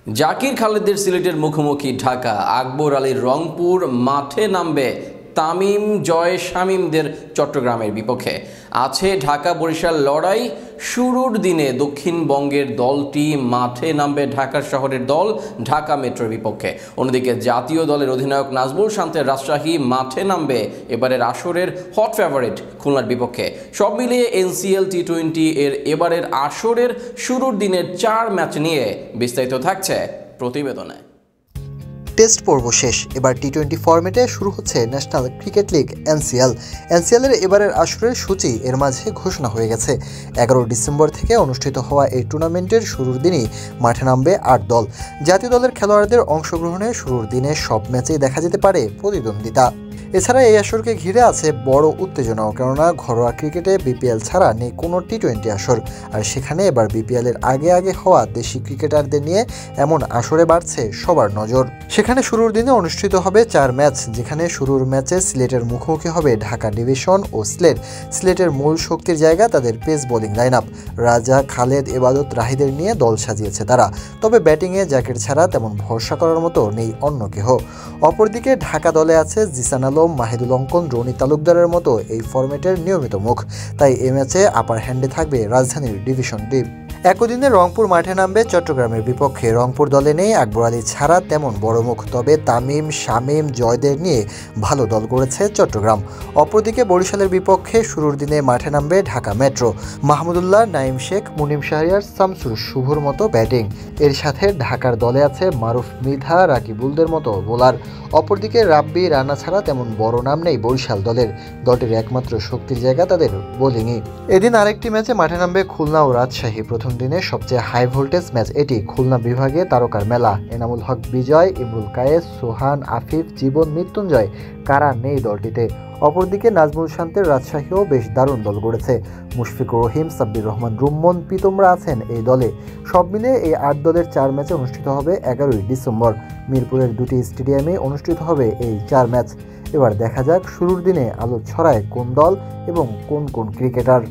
জাকির খালেদের সিলেটের মুখোমুখি ঢাকা, আকবর আলীর রংপুর মাঠে নামবে তামিম জয় শামীমদের চট্টগ্রামের বিপক্ষে। আছে ঢাকা বরিশাল লড়াই। শুরুর দিনে দক্ষিণবঙ্গের দলটি মাঠে নামবে ঢাকা শহরের দল ঢাকা মেট্রোর বিপক্ষে। অন্যদিকে জাতীয় দলের অধিনায়ক নাজমুল শান্তের রাজশাহী মাঠে নামবে এবারের আসরের হট ফেভারিট খুলনার বিপক্ষে। সব মিলিয়ে এনসিএল টি-20 এর এবারের আসরের শুরুর দিনের 4 ম্যাচ নিয়ে বিস্তারিত থাকছে প্রতিবেদনে। টেস্ট পর্ব শেষ, এবার টি-20 ফরম্যাটে শুরু হচ্ছে ন্যাশনাল ক্রিকেট লিগ এনসিএল এর এবারের আসরের সূচি এর মাঝে ঘোষণা হয়ে গেছে। 11 ডিসেম্বর থেকে অনুষ্ঠিত হওয়া এই টুর্নামেন্টের শুরুর দিনই মাঠে নামবে 8 দল। জাতীয় দলের খেলোয়াড়দের অংশগ্রহণে শুরুর দিনে সব ম্যাচেই দেখা যেতে পারে প্রতিদ্বন্দ্বিতা। এছাড়া এই আসরকে ঘিরে আছে বড় উত্তেজনাও, কেননা ঘরোয়া ক্রিকেটে বিপিএল ছাড়া নেই কোনো টি-20 আসর। আর সেখানে এবার বিপিএল এর আগে হওয়া দেশি ক্রিকেটারদের নিয়ে এমন আসরে বাড়ছে সবার নজর। সেখানে শুরুর দিনে অনুষ্ঠিত হবে 4 ম্যাচ, যেখানে শুরুর ম্যাচে সিলেটের মুখোমুখি হবে ঢাকা ডিভিশন ও সিলেটের মূল শক্তির জায়গা তাদের পেস বোলিং লাইন আপ। রাজা, খালেদ, এবাদত, রাহিদের নিয়ে দল সাজিয়েছে তারা। তবে ব্যাটিংয়ে জাকির ছাড়া তেমন ভরসা করার মতো নেই অন্য কেহ। অপরদিকে ঢাকা দলে আছে জিসান আলম, মাহিদুল অঙ্কন, রনি তালুকদারের মতো এই ফরম্যাটের নিয়মিত মুখ। তাই এ ম্যাচে আপার হ্যান্ডে থাকবে রাজধানীর ডিভিশন টিম। একদিনে রংপুর মাঠে নামবে চট্টগ্রামের বিপক্ষে। রংপুর দলে নেই আকবর আলী ছাড়া তেমন বড় মুখ, তবে তামিম, শামীম, জয়দের নিয়ে ভালো দল গড়েছে চট্টগ্রাম। অপরদিকে বরিশালের বিপক্ষে শুরুর দিনে মাঠে নামবে ঢাকা মেট্রো। মাহমুদুল্লাহ, নাইম শেখ, মুনিম শাহরিয়ার, শামসুর শুভর মতো ব্যাটিং। এর সাথে ঢাকার দলে আছে মারুফ, মৃধা, রাকিবুলদের মতো বোলার। অপরদিকে রাব্বি, রানা ছাড়া তেমন বড় নাম নেই বরিশাল দলের। দলটির একমাত্র শক্তির জায়গা তাদের বোলিংই। এদিন আরেকটি ম্যাচে মাঠে নামবে খুলনা ও রাজশাহী। প্রথম দিনে সবচেয়ে হাই ভোল্টেজ ম্যাচ এটি। খুলনা বিভাগে তারকার মেলা। এনামুল হক বিজয়, ইমরুল কায়েস, সোহান, আফিফ, জীবন, মৃত্যুঞ্জয় কারা নেই দলটিতে। অপরদিকে নাজমুল শান্তের রাজশাহীও বেশ দারুণ দল গড়েছে। মুশফিকুর রহিম, সাব্বির রহমান, রুম্মন, পিতমরা আছেন এই দলে। সব মিলে এই 8 দলের 4 ম্যাচে অনুষ্ঠিত হবে 11 ডিসেম্বর। মিরপুরের 2টি স্টেডিয়ামে অনুষ্ঠিত হবে এই 4 ম্যাচ। এবার দেখা যাক শুরুর দিনে আলো ছড়ায় কোন দল এবং কোন ক্রিকেটার।